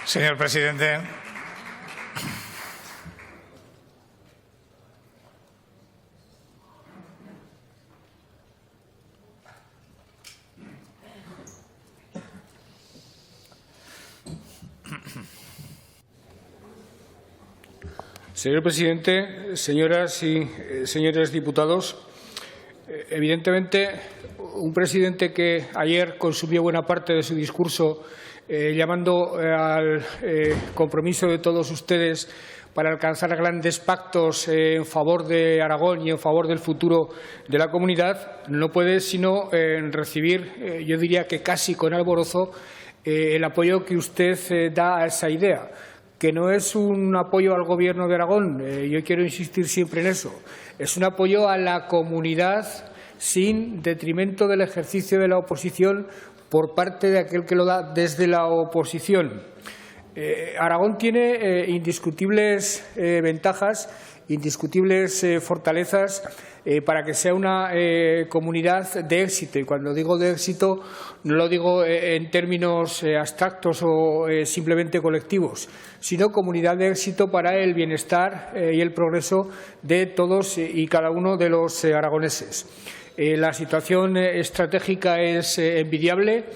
Señor presidente. Señor presidente, señoras y señores diputados, evidentemente, un presidente que ayer consumió buena parte de su discurso llamando al compromiso de todos ustedes para alcanzar grandes pactos en favor de Aragón y en favor del futuro de la comunidad, no puede sino recibir, yo diría que casi con alborozo, el apoyo que usted da a esa idea, que no es un apoyo al Gobierno de Aragón, yo quiero insistir siempre en eso, es un apoyo a la comunidad sin detrimento del ejercicio de la oposición por parte de aquel que lo da desde la oposición. Aragón tiene indiscutibles ventajas, indiscutibles fortalezas para que sea una comunidad de éxito. Y cuando digo de éxito no lo digo en términos abstractos o simplemente colectivos, sino comunidad de éxito para el bienestar y el progreso de todos y cada uno de los aragoneses. La situación estratégica es envidiable.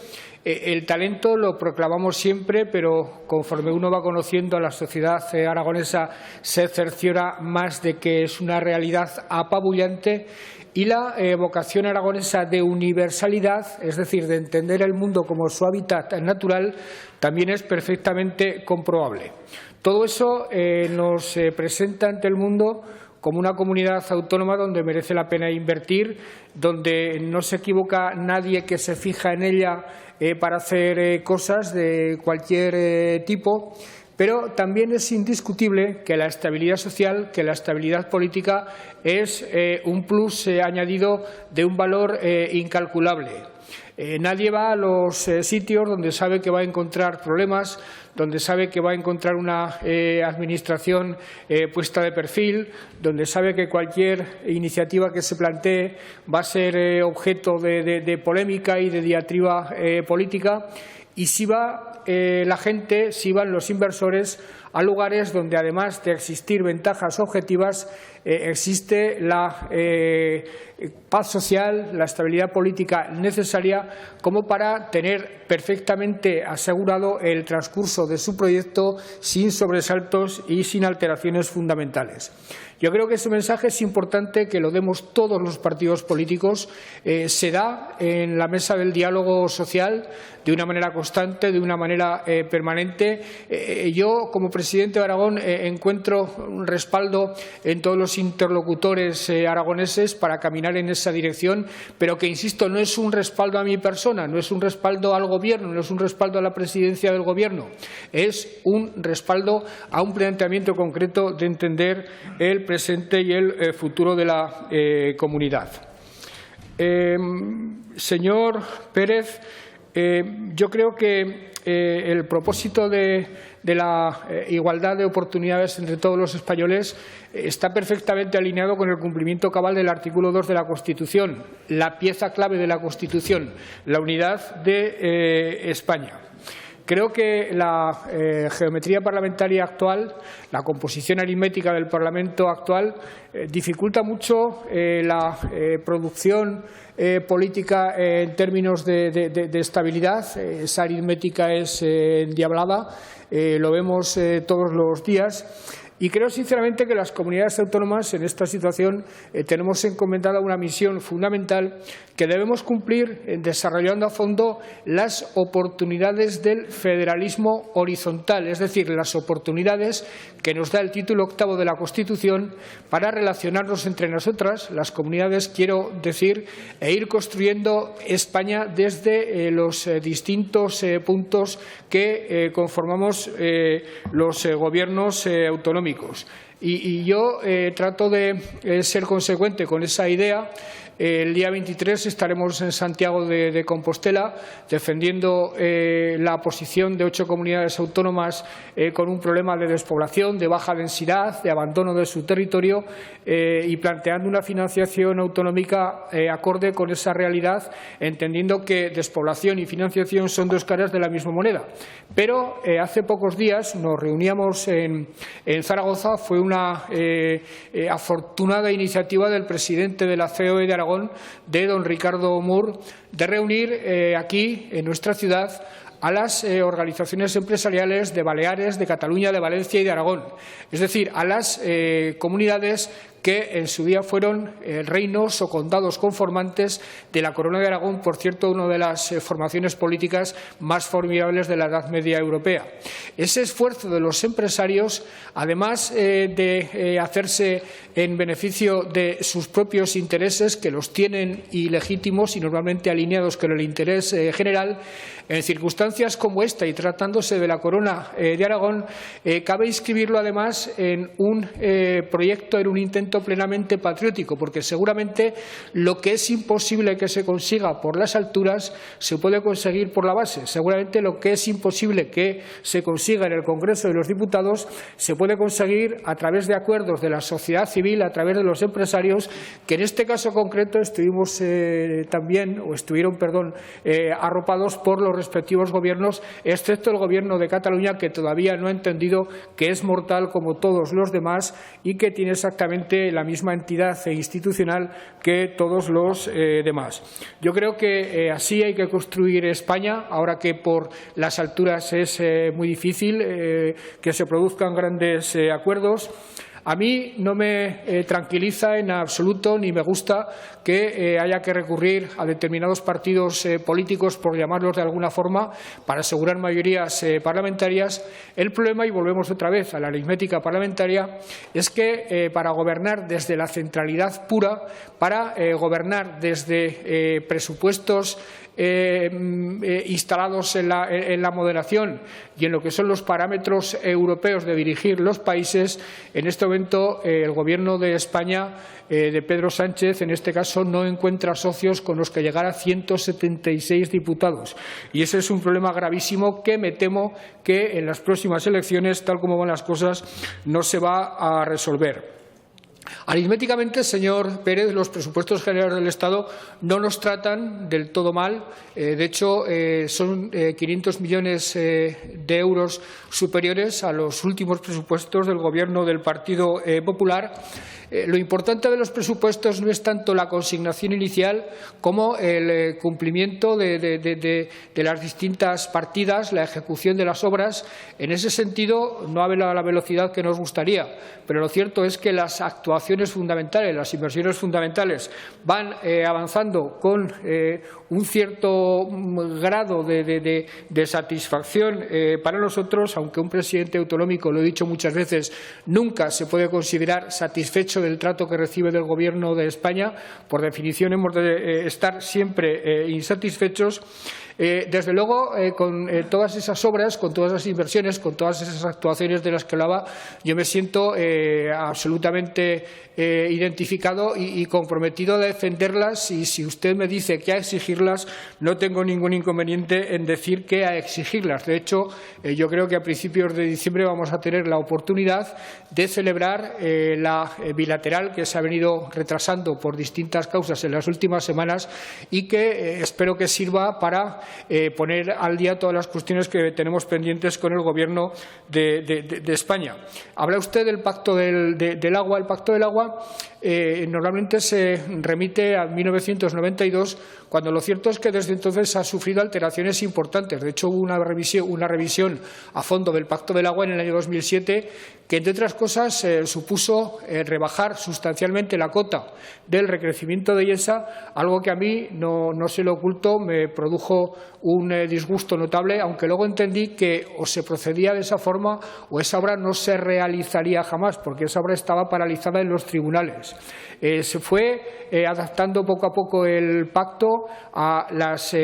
El talento lo proclamamos siempre, pero conforme uno va conociendo a la sociedad aragonesa se cerciora más de que es una realidad apabullante, y la vocación aragonesa de universalidad, es decir, de entender el mundo como su hábitat natural, también es perfectamente comprobable. Todo eso nos presenta ante el mundo como una comunidad autónoma donde merece la pena invertir, donde no se equivoca nadie que se fija en ella para hacer cosas de cualquier tipo, pero también es indiscutible que la estabilidad social, que la estabilidad política es un plus añadido de un valor incalculable. Nadie va a los sitios donde sabe que va a encontrar problemas, donde sabe que va a encontrar una administración puesta de perfil, donde sabe que cualquier iniciativa que se plantee va a ser objeto de polémica y de diatriba política. Y si va la gente, si van los inversores a lugares donde, además de existir ventajas objetivas, existe la paz social, la estabilidad política necesaria como para tener perfectamente asegurado el transcurso de su proyecto sin sobresaltos y sin alteraciones fundamentales. Yo creo que ese mensaje es importante que lo demos todos los partidos políticos. Se da en la mesa del diálogo social de una manera constante, de una manera permanente. Yo, como presidente de Aragón, encuentro un respaldo en todos los interlocutores aragoneses para caminar en esa dirección, pero que, insisto, no es un respaldo a mi persona, no es un respaldo al Gobierno, no es un respaldo a la presidencia del Gobierno, es un respaldo a un planteamiento concreto de entender el presente y el futuro de la comunidad. Señor Pérez, yo creo que el propósito de la igualdad de oportunidades entre todos los españoles está perfectamente alineado con el cumplimiento cabal del artículo 2 de la Constitución, la pieza clave de la Constitución, la unidad de España. Creo que la geometría parlamentaria actual, la composición aritmética del Parlamento actual, dificulta mucho la producción política en términos de estabilidad. Esa aritmética es endiablada, lo vemos todos los días. Y creo sinceramente que las comunidades autónomas en esta situación tenemos encomendada una misión fundamental que debemos cumplir desarrollando a fondo las oportunidades del federalismo horizontal, es decir, las oportunidades que nos da el título 8º de la Constitución para relacionarnos entre nosotras, las comunidades, quiero decir, e ir construyendo España desde los distintos puntos que conformamos los gobiernos autonómicos. Y yo trato de ser consecuente con esa idea El día 23 estaremos en Santiago de Compostela defendiendo la posición de 8 comunidades autónomas con un problema de despoblación, de baja densidad, de abandono de su territorio y planteando una financiación autonómica acorde con esa realidad, entendiendo que despoblación y financiación son dos caras de la misma moneda. Pero hace pocos días nos reuníamos en Zaragoza. Fue una afortunada iniciativa del presidente de la COE de Aragón, de don Ricardo Mur, de reunir aquí, en nuestra ciudad, a las organizaciones empresariales de Baleares, de Cataluña, de Valencia y de Aragón, es decir, a las comunidades que en su día fueron reinos o condados conformantes de la Corona de Aragón, por cierto, una de las formaciones políticas más formidables de la Edad Media europea. Ese esfuerzo de los empresarios, además de hacerse en beneficio de sus propios intereses, que los tienen ilegítimos y normalmente alineados con el interés general, en circunstancias como esta y tratándose de la Corona de Aragón, cabe inscribirlo además en un proyecto, en un intento plenamente patriótico, porque seguramente lo que es imposible que se consiga por las alturas se puede conseguir por la base. Seguramente lo que es imposible que se consiga en el Congreso de los Diputados se puede conseguir a través de acuerdos de la sociedad civil, a través de los empresarios, que en este caso concreto estuvieron arropados por los respectivos gobiernos, excepto el Gobierno de Cataluña, que todavía no ha entendido que es mortal como todos los demás y que tiene exactamente la misma entidad institucional que todos los demás. Yo creo que así hay que construir España, ahora que por las alturas es muy difícil que se produzcan grandes acuerdos. A mí no me tranquiliza en absoluto ni me gusta que haya que recurrir a determinados partidos políticos, por llamarlos de alguna forma, para asegurar mayorías parlamentarias. El problema, y volvemos otra vez a la aritmética parlamentaria, es que para gobernar desde la centralidad pura, para gobernar desde presupuestos instalados en la moderación y en lo que son los parámetros europeos de dirigir los países, en este momento el Gobierno de España, de Pedro Sánchez, en este caso, no encuentra socios con los que llegar a 176 diputados. Y ese es un problema gravísimo que me temo que en las próximas elecciones, tal como van las cosas, no se va a resolver. Aritméticamente, señor Pérez, los presupuestos generales del Estado no nos tratan del todo mal. De hecho, son 500 millones de euros superiores a los últimos presupuestos del Gobierno del Partido Popular. Lo importante de los presupuestos no es tanto la consignación inicial como el cumplimiento de las distintas partidas, la ejecución de las obras. En ese sentido, no a la velocidad que nos gustaría, pero lo cierto es que las actuaciones fundamentales, las inversiones fundamentales, van avanzando con un cierto grado de satisfacción para nosotros, aunque un presidente autonómico, lo he dicho muchas veces, nunca se puede considerar satisfecho del trato que recibe del Gobierno de España. Por definición, hemos de estar siempre insatisfechos. Desde luego, con todas esas obras, con todas esas inversiones, con todas esas actuaciones de las que hablaba, yo me siento absolutamente identificado y comprometido a defenderlas, y si usted me dice que a exigirlas, no tengo ningún inconveniente en decir que a exigirlas. De hecho, yo creo que a principios de diciembre vamos a tener la oportunidad de celebrar la bilateral que se ha venido retrasando por distintas causas en las últimas semanas y que espero que sirva para poner al día todas las cuestiones que tenemos pendientes con el Gobierno de España. Habla usted del Pacto del Agua. El Pacto del Agua normalmente se remite a 1992, cuando lo cierto es que desde entonces ha sufrido alteraciones importantes. De hecho, hubo una revisión a fondo del Pacto del Agua en el año 2007, que, entre otras cosas, supuso rebajar sustancialmente la cota del recrecimiento de IESA, algo que a mí, no se lo oculto, me produjo un disgusto notable, aunque luego entendí que o se procedía de esa forma o esa obra no se realizaría jamás, porque esa obra estaba paralizada en los tribunales. Se fue adaptando poco a poco el pacto a las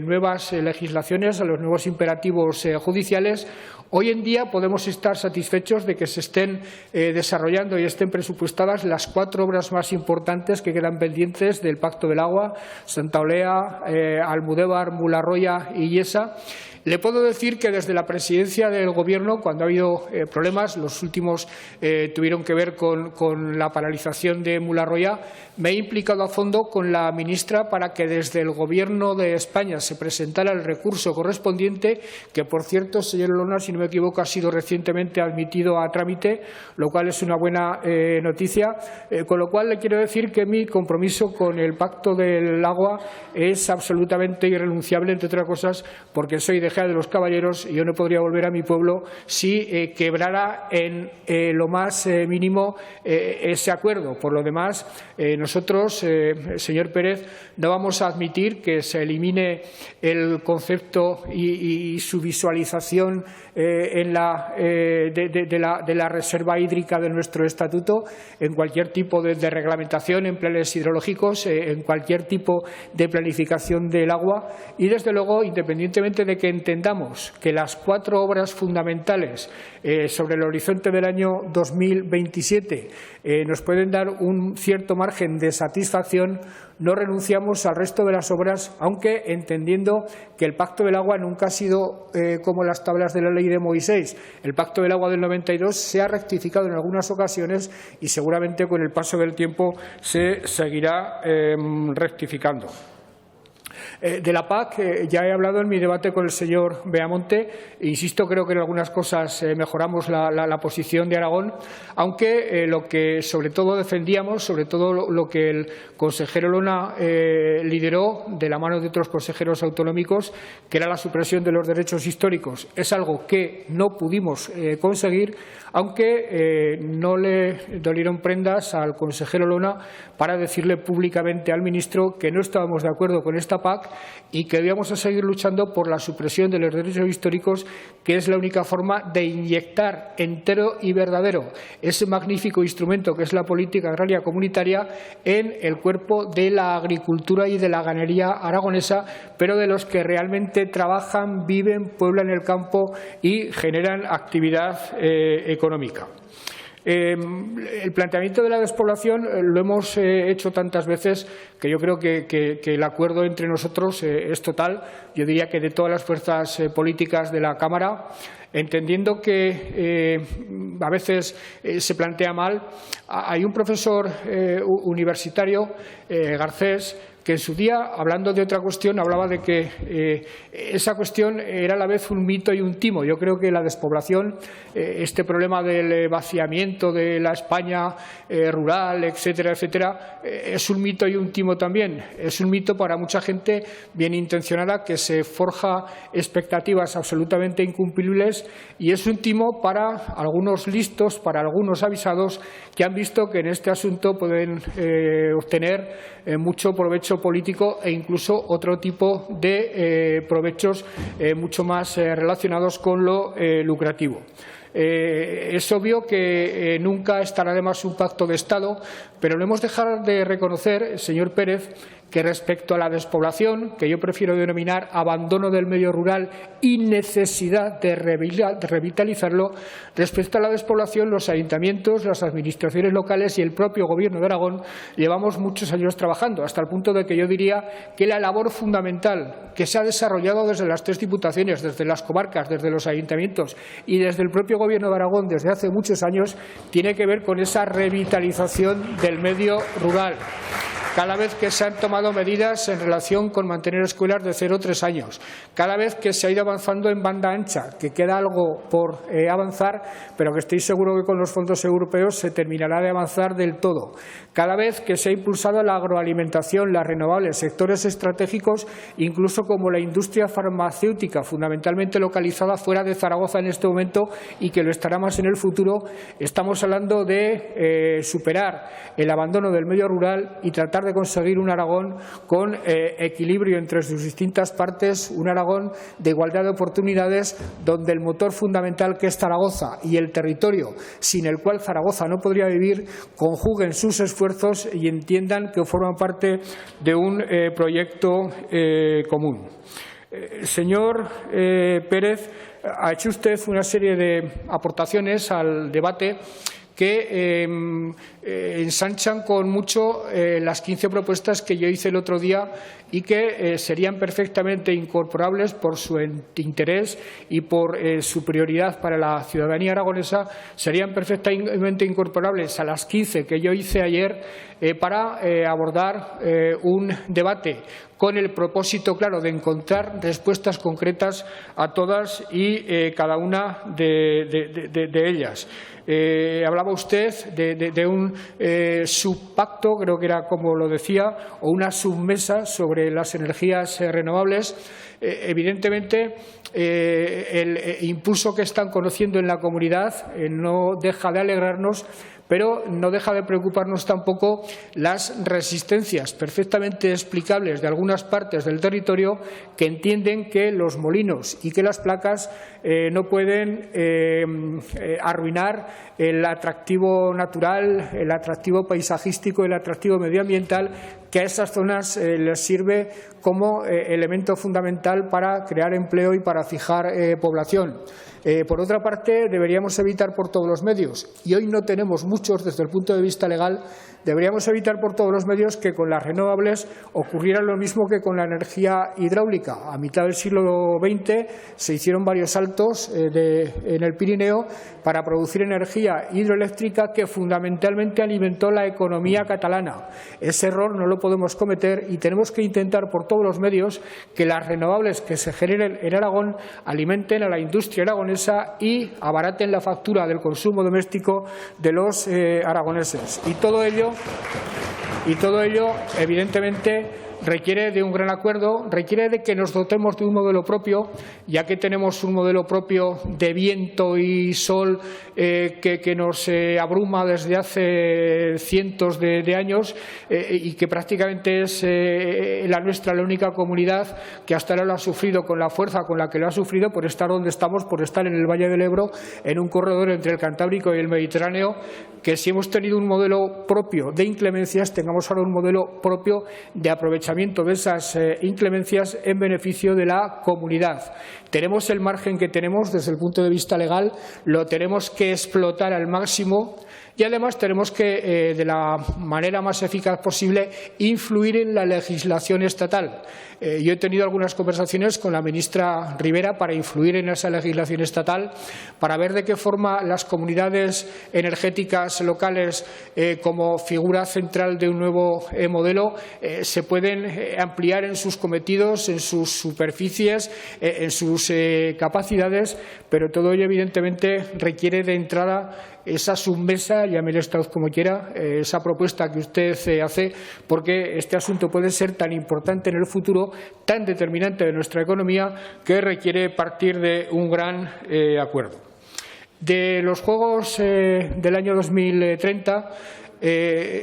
nuevas legislaciones, a los nuevos imperativos judiciales. Hoy en día podemos estar satisfechos de que se estén desarrollando y estén presupuestadas las 4 obras más importantes que quedan pendientes del Pacto del Agua: Santa Olea, Almudévar, Mularroya y Yesa. Le puedo decir que desde la presidencia del Gobierno, cuando ha habido problemas, los últimos tuvieron que ver con la paralización de Mularroya, me he implicado a fondo con la ministra para que desde el Gobierno de España se presentara el recurso correspondiente, que, por cierto, señor Olona, si no me equivoco, ha sido recientemente admitido a trámite, lo cual es una buena noticia. Con lo cual le quiero decir que mi compromiso con el Pacto del Agua es absolutamente irrenunciable, entre otras cosas, porque soy de Ejea de los Caballeros y yo no podría volver a mi pueblo si quebrara en lo más mínimo ese acuerdo. Por lo demás, nosotros, señor Pérez, no vamos a admitir que se elimine el concepto y su visualización de la reserva hídrica de nuestro estatuto en cualquier tipo de reglamentación en planes hidrológicos, en cualquier tipo de planificación del agua y, desde luego, independientemente de que entendamos que las 4 obras fundamentales sobre el horizonte del año 2027 nos pueden dar un cierto margen de satisfacción, no renunciamos al resto de las obras, aunque entendiendo que el Pacto del Agua nunca ha sido como las tablas de la ley de Moisés. El Pacto del Agua del 92 se ha rectificado en algunas ocasiones y seguramente con el paso del tiempo se seguirá rectificando. De la PAC ya he hablado en mi debate con el señor Beamonte. Insisto, creo que en algunas cosas mejoramos la posición de Aragón, aunque lo que sobre todo defendíamos, sobre todo lo que el consejero Olona lideró de la mano de otros consejeros autonómicos, que era la supresión de los derechos históricos, es algo que no pudimos conseguir, aunque no le dolieron prendas al consejero Olona para decirle públicamente al ministro que no estábamos de acuerdo con esta PAC y que debíamos seguir luchando por la supresión de los derechos históricos, que es la única forma de inyectar entero y verdadero ese magnífico instrumento que es la política agraria comunitaria en el cuerpo de la agricultura y de la ganadería aragonesa, pero de los que realmente trabajan, viven, pueblan el campo y generan actividad económica. El planteamiento de la despoblación lo hemos hecho tantas veces que yo creo que el acuerdo entre nosotros es total. Yo diría que de todas las fuerzas políticas de la Cámara, entendiendo que a veces se plantea mal. Hay un profesor universitario, Garcés, que en su día, hablando de otra cuestión, hablaba de que esa cuestión era a la vez un mito y un timo. Yo creo que la despoblación, este problema del vaciamiento de la España rural, etcétera, etcétera, es un mito y un timo también. Es un mito para mucha gente bien intencionada que se forja expectativas absolutamente incumplibles, y es un timo para algunos listos, para algunos avisados que han visto que en este asunto pueden obtener mucho provecho político e incluso otro tipo de provechos mucho más relacionados con lo lucrativo. Es obvio que nunca estará de más un pacto de Estado, pero no hemos dejado de reconocer, señor Pérez, que respecto a la despoblación, que yo prefiero denominar abandono del medio rural y necesidad de revitalizarlo, respecto a la despoblación, los ayuntamientos, las administraciones locales y el propio Gobierno de Aragón llevamos muchos años trabajando, hasta el punto de que yo diría que la labor fundamental que se ha desarrollado desde las 3 diputaciones, desde las comarcas, desde los ayuntamientos y desde el propio Gobierno de Aragón desde hace muchos años tiene que ver con esa revitalización del medio rural. Cada vez que se han tomado medidas en relación con mantener escuelas de 0 a 3 años, cada vez que se ha ido avanzando en banda ancha, que queda algo por avanzar, pero que estoy seguro que con los fondos europeos se terminará de avanzar del todo, cada vez que se ha impulsado la agroalimentación, las renovables, sectores estratégicos, incluso como la industria farmacéutica, fundamentalmente localizada fuera de Zaragoza en este momento y que lo estará más en el futuro, estamos hablando de superar el abandono del medio rural y tratar de conseguir un Aragón con equilibrio entre sus distintas partes, un Aragón de igualdad de oportunidades, donde el motor fundamental que es Zaragoza y el territorio sin el cual Zaragoza no podría vivir conjuguen sus esfuerzos y entiendan que forman parte de un proyecto común. Señor Pérez, ha hecho usted una serie de aportaciones al debate que ensanchan con mucho las 15 propuestas que yo hice el otro día y que serían perfectamente incorporables por su interés y por su prioridad para la ciudadanía aragonesa, serían perfectamente incorporables a las 15 que yo hice ayer para abordar un debate con el propósito claro de encontrar respuestas concretas a todas y cada una de ellas. Hablaba usted de un subpacto, creo que era como lo decía, o una submesa sobre las energías renovables. Evidentemente, el impulso que están conociendo en la comunidad no deja de alegrarnos, pero no deja de preocuparnos tampoco las resistencias perfectamente explicables de algunas partes del territorio que entienden que los molinos y que las placas no pueden arruinar el atractivo natural, el atractivo paisajístico, el atractivo medioambiental que a esas zonas les sirve como elemento fundamental para crear empleo y para fijar población. Por otra parte, deberíamos evitar por todos los medios, y hoy no tenemos muchos desde el punto de vista legal, deberíamos evitar por todos los medios que con las renovables ocurriera lo mismo que con la energía hidráulica. A mitad del siglo XX se hicieron varios saltos en el Pirineo para producir energía hidroeléctrica que fundamentalmente alimentó la economía catalana. Ese error no lo podemos cometer y tenemos que intentar por todos los medios que las renovables que se generen en Aragón alimenten a la industria aragonesa y abaraten la factura del consumo doméstico de los aragoneses. Y todo ello, evidentemente, requiere de un gran acuerdo, requiere de que nos dotemos de un modelo propio, ya que tenemos un modelo propio de viento y sol que nos abruma desde hace cientos de años y que prácticamente es la nuestra la única comunidad que hasta ahora lo ha sufrido con la fuerza con la que lo ha sufrido por estar donde estamos, por estar en el Valle del Ebro, en un corredor entre el Cantábrico y el Mediterráneo, que si hemos tenido un modelo propio de inclemencias, tengamos ahora un modelo propio de aprovechamiento de esas inclemencias en beneficio de la comunidad. Tenemos el margen que tenemos desde el punto de vista legal, lo tenemos que explotar al máximo y además tenemos que, de la manera más eficaz posible, influir en la legislación estatal. Yo he tenido algunas conversaciones con la ministra Rivera para influir en esa legislación estatal, para ver de qué forma las comunidades energéticas locales, como figura central de un nuevo modelo, se pueden ampliar en sus cometidos, en sus superficies, en sus capacidades, pero todo ello evidentemente requiere de entrada esa submesa, llámele usted como quiera, esa propuesta que usted hace, porque este asunto puede ser tan importante en el futuro, tan determinante de nuestra economía, que requiere partir de un gran acuerdo. De los Juegos del año 2030,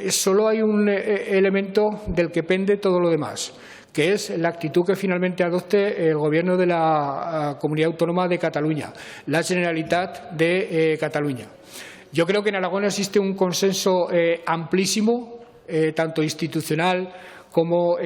solo hay un elemento del que pende todo lo demás, que es la actitud que finalmente adopte el Gobierno de la Comunidad Autónoma de Cataluña, la Generalitat de Cataluña. Yo creo que en Aragón existe un consenso amplísimo, tanto institucional como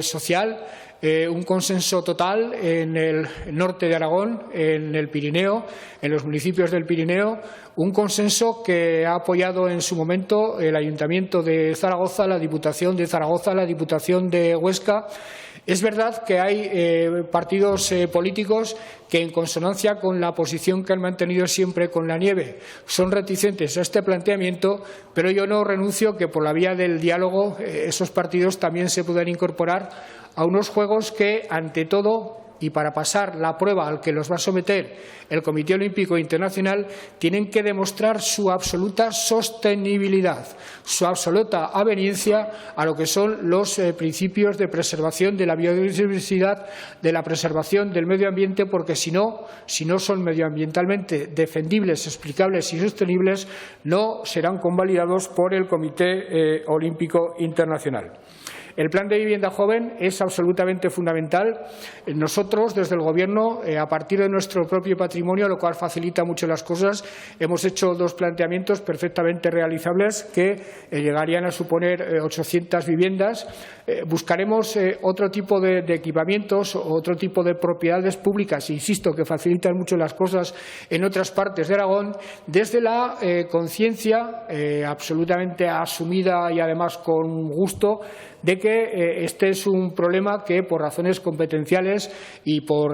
social, un consenso total en el norte de Aragón, en el Pirineo, en los municipios del Pirineo, un consenso que ha apoyado en su momento el Ayuntamiento de Zaragoza, la Diputación de Zaragoza, la Diputación de Huesca. Es verdad que hay partidos políticos que, en consonancia con la posición que han mantenido siempre con la nieve, son reticentes a este planteamiento, pero yo no renuncio que por la vía del diálogo esos partidos también se puedan incorporar a unos juegos que, ante todo, y para pasar la prueba al que los va a someter el Comité Olímpico Internacional, tienen que demostrar su absoluta sostenibilidad, su absoluta aveniencia a lo que son los principios de preservación de la biodiversidad, de la preservación del medio ambiente, porque si no son medioambientalmente defendibles, explicables y sostenibles, no serán convalidados por el Comité Olímpico Internacional. El plan de vivienda joven es absolutamente fundamental. Nosotros, desde el Gobierno, a partir de nuestro propio patrimonio, lo cual facilita mucho las cosas, hemos hecho dos planteamientos perfectamente realizables que llegarían a suponer 800 viviendas. Buscaremos otro tipo de equipamientos, otro tipo de propiedades públicas, insisto, que facilitan mucho las cosas en otras partes de Aragón, desde la conciencia absolutamente asumida y además con gusto de que este es un problema que, por razones competenciales y por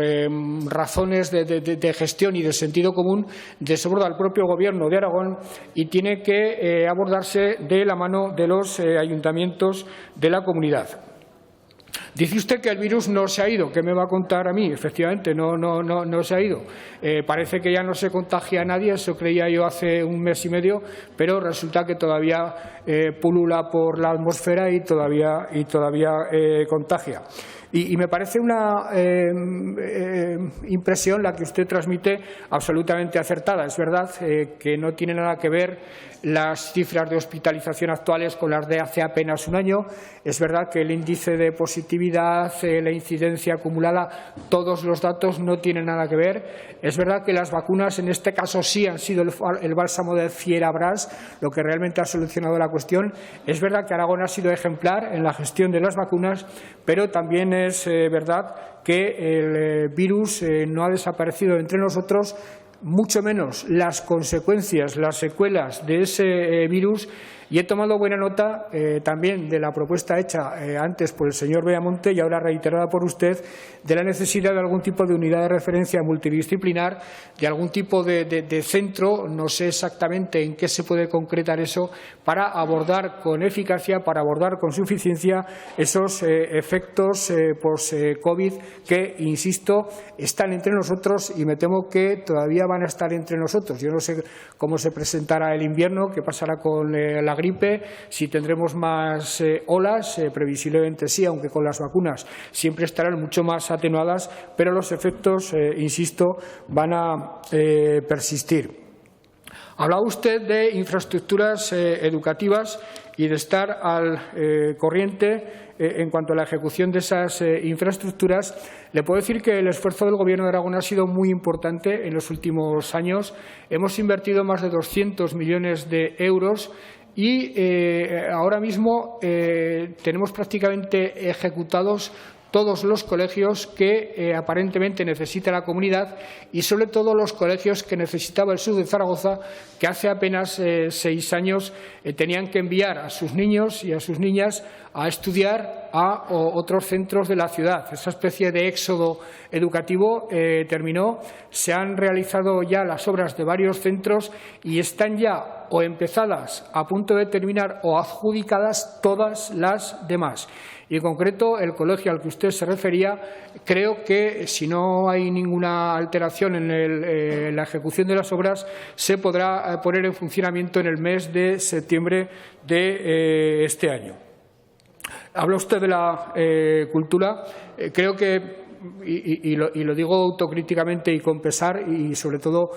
razones de gestión y de sentido común, desborda al propio Gobierno de Aragón y tiene que abordarse de la mano de los ayuntamientos de la comunidad. Dice usted que el virus no se ha ido. ¿Qué me va a contar a mí? Efectivamente, no se ha ido. Parece que ya no se contagia a nadie, eso creía yo hace un mes y medio, pero resulta que todavía pulula por la atmósfera y todavía contagia. Y me parece una impresión la que usted transmite absolutamente acertada. Es verdad que no tiene nada que ver las cifras de hospitalización actuales con las de hace apenas un año. Es verdad que el índice de positividad, la incidencia acumulada, todos los datos no tienen nada que ver. Es verdad que las vacunas en este caso sí han sido el bálsamo de Fierabras, lo que realmente ha solucionado la cuestión. Es verdad que Aragón ha sido ejemplar en la gestión de las vacunas, pero también es verdad que el virus no ha desaparecido entre nosotros, mucho menos las consecuencias, las secuelas de ese virus. Y he tomado buena nota también de la propuesta hecha antes por el señor Beamonte y ahora reiterada por usted, de la necesidad de algún tipo de unidad de referencia multidisciplinar, de algún tipo de centro, no sé exactamente en qué se puede concretar eso, para abordar con eficacia, para abordar con suficiencia esos efectos post-COVID que, insisto, están entre nosotros y me temo que todavía van a estar entre nosotros. Yo no sé cómo se presentará el invierno, qué pasará con la gripe, si tendremos más olas, previsiblemente sí, aunque con las vacunas siempre estarán mucho más atenuadas, pero los efectos, insisto, van a persistir. Hablaba usted de infraestructuras educativas y de estar al corriente en cuanto a la ejecución de esas infraestructuras. Le puedo decir que el esfuerzo del Gobierno de Aragón ha sido muy importante en los últimos años. Hemos invertido más de 200 millones de euros y ahora mismo tenemos prácticamente ejecutados todos los colegios que aparentemente necesita la comunidad y sobre todo los colegios que necesitaba el sur de Zaragoza, que hace apenas 6 años tenían que enviar a sus niños y a sus niñas a estudiar a otros centros de la ciudad. Esa especie de éxodo educativo terminó. Se han realizado ya las obras de varios centros y están ya o empezadas, a punto de terminar, o adjudicadas todas las demás. Y en concreto, el colegio al que usted se refería, creo que si no hay ninguna alteración en la ejecución de las obras, se podrá poner en funcionamiento en el mes de septiembre de este año. Habla usted de la cultura. Creo que, y lo digo autocríticamente y con pesar, y sobre todo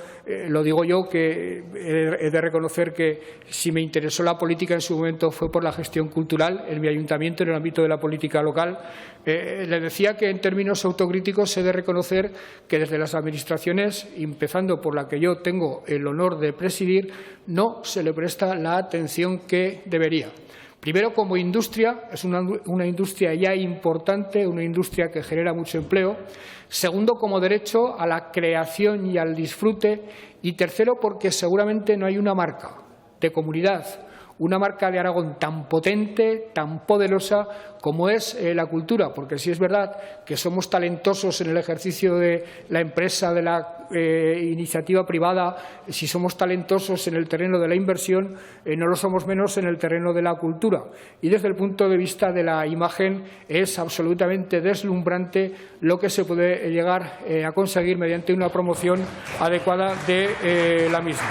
lo digo yo, que he de reconocer que si me interesó la política en su momento fue por la gestión cultural en mi ayuntamiento, en el ámbito de la política local. Le decía que en términos autocríticos he de reconocer que desde las administraciones, empezando por la que yo tengo el honor de presidir, no se le presta la atención que debería. Primero, como industria, es una industria ya importante, una industria que genera mucho empleo. Segundo, como derecho a la creación y al disfrute. Y tercero, porque seguramente no hay una marca de comunidad, una marca de Aragón tan potente, tan poderosa como es la cultura, porque sí es verdad que somos talentosos en el ejercicio de la empresa, de la iniciativa privada, si somos talentosos en el terreno de la inversión, no lo somos menos en el terreno de la cultura. Y desde el punto de vista de la imagen es absolutamente deslumbrante lo que se puede llegar a conseguir mediante una promoción adecuada de la misma.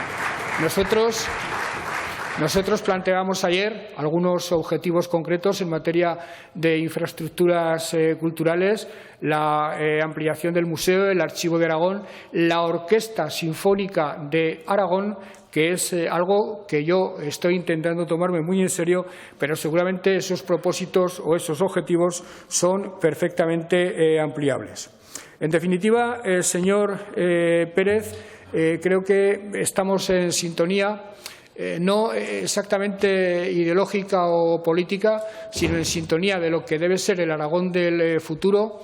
Nosotros planteamos ayer algunos objetivos concretos en materia de infraestructuras culturales, la ampliación del museo, el Archivo de Aragón, la Orquesta Sinfónica de Aragón, que es algo que yo estoy intentando tomarme muy en serio, pero seguramente esos propósitos o esos objetivos son perfectamente ampliables. En definitiva, señor Pérez, creo que estamos en sintonía, no exactamente ideológica o política, sino en sintonía de lo que debe ser el Aragón del futuro.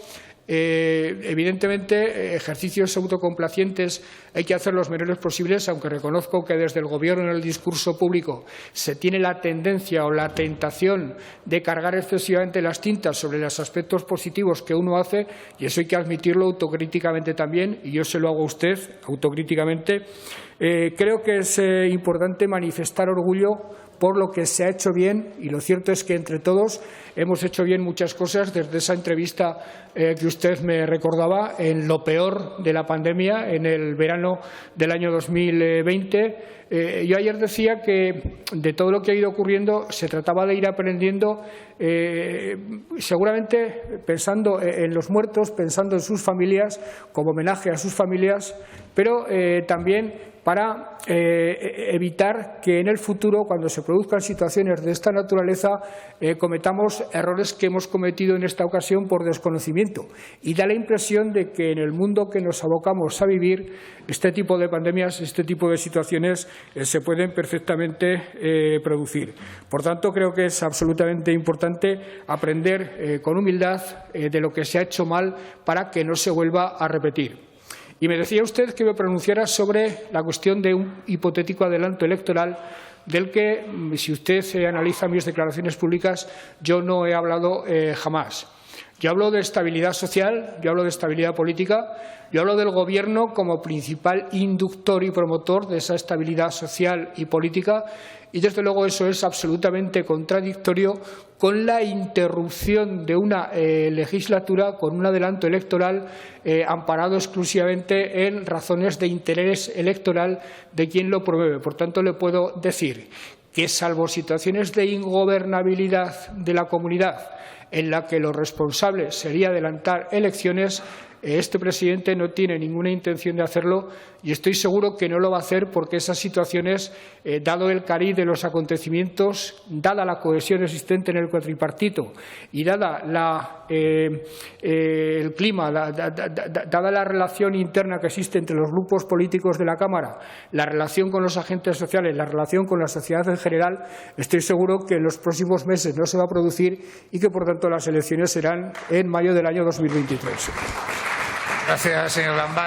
Evidentemente, ejercicios autocomplacientes hay que hacer los menores posibles, aunque reconozco que desde el Gobierno en el discurso público se tiene la tendencia o la tentación de cargar excesivamente las tintas sobre los aspectos positivos que uno hace, y eso hay que admitirlo autocríticamente también, y yo se lo hago a usted autocríticamente. Creo que es importante manifestar orgullo por lo que se ha hecho bien, y lo cierto es que entre todos hemos hecho bien muchas cosas desde esa entrevista que usted me recordaba en lo peor de la pandemia, en el verano del año 2020. Yo ayer decía que de todo lo que ha ido ocurriendo se trataba de ir aprendiendo, seguramente pensando en los muertos, pensando en sus familias, como homenaje a sus familias, pero también para evitar que en el futuro, cuando se produzcan situaciones de esta naturaleza, cometamos errores que hemos cometido en esta ocasión por desconocimiento. Y da la impresión de que en el mundo que nos abocamos a vivir, este tipo de pandemias, este tipo de situaciones se pueden perfectamente producir. Por tanto, creo que es absolutamente importante aprender con humildad de lo que se ha hecho mal para que no se vuelva a repetir. Y me decía usted que me pronunciara sobre la cuestión de un hipotético adelanto electoral del que, si usted analiza mis declaraciones públicas, yo no he hablado jamás. Yo hablo de estabilidad social, yo hablo de estabilidad política, yo hablo del Gobierno como principal inductor y promotor de esa estabilidad social y política, y desde luego eso es absolutamente contradictorio con la interrupción de una legislatura, con un adelanto electoral amparado exclusivamente en razones de interés electoral de quien lo promueve. Por tanto, le puedo decir que, salvo situaciones de ingobernabilidad de la comunidad, en la que lo responsable sería adelantar elecciones, este presidente no tiene ninguna intención de hacerlo, y estoy seguro que no lo va a hacer porque esas situaciones, dado el cariz de los acontecimientos, dada la cohesión existente en el cuatripartito y dada el clima, dada la relación interna que existe entre los grupos políticos de la Cámara, la relación con los agentes sociales, la relación con la sociedad en general, estoy seguro que en los próximos meses no se va a producir y que, por tanto, las elecciones serán en mayo del año 2023. Gracias, señor Gambá.